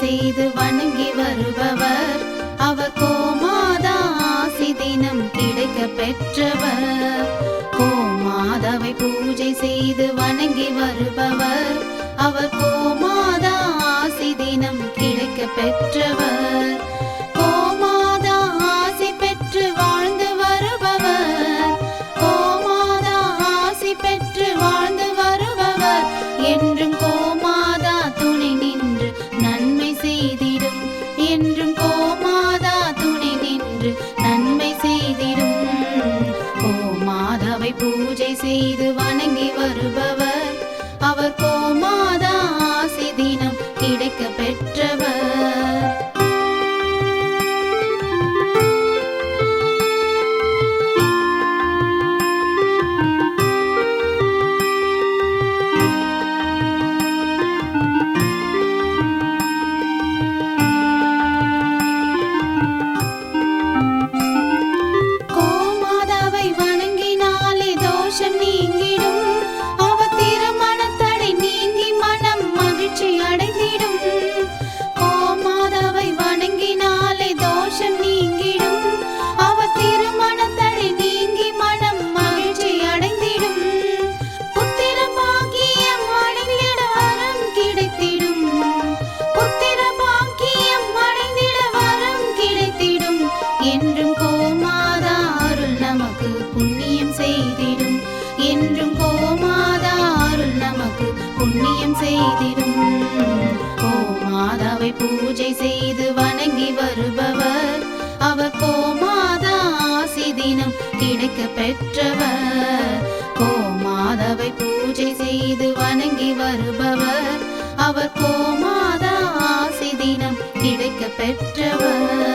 செய்து வணங்கி வருபவர். அவர் கோமாதா ஆசி தினம் கிடைக்க பெற்றவர். கோமாதாவை பூஜை செய்து வணங்கி வருபவர். அவர் கோமாதா ஆசி தினம் கிடைக்க பெற்றவர். கோமாதா ஆசி பெற்று வாழ்ந்து வருபவர். கோமாதா ஆசி பெற்று வாழ்ந்து வருபவர். என்றும் கோமாதா துணை நின்று நன்மை செய்திடும். என்றும் கோமாதா துணை நின்று நன்மை செய்திடும். கோமாதாவை பூஜை செய்து வணங்கி வருபவர். அவர் கோமாதா ஆசி தினம் கிடைக்க பெற்றவர். கோமாதாவை வணங்கினாலே தோஷம் நீங்கிடும். அவர் திருமணத்தடை நீங்கி மனம் மகிழ்ச்சி அடைந்திடும். கோமாதாவை வணங்கினாலே தோஷம் நீங்கிடும். அவர் திருமணத்தடை நீங்கி மனம் மகிழ்ச்சி அடைந்திடும். புத்திர பாக்கியம் அடைந்திட வரம் கிடைத்திடும். புத்திர பாக்கியம் அடைந்திட வரம் கிடைத்திடும். என்றும் கோமாதா அருள் நமக்கு புண்ணியம் செய்திடும். என்றும் கோமாதா அருள் நமக்கு புண்ணியம் செய்திடும். கோமாதாவை பூஜை செய்து வணங்கி வருபவர். அவர் கோமாதா ஆசி தினம் கிடைக்க பெற்றவர். கோமாதாவை பூஜை செய்து வணங்கி வருபவர். அவர் கோமாதா ஆசி தினம் கிடைக்க பெற்றவர்.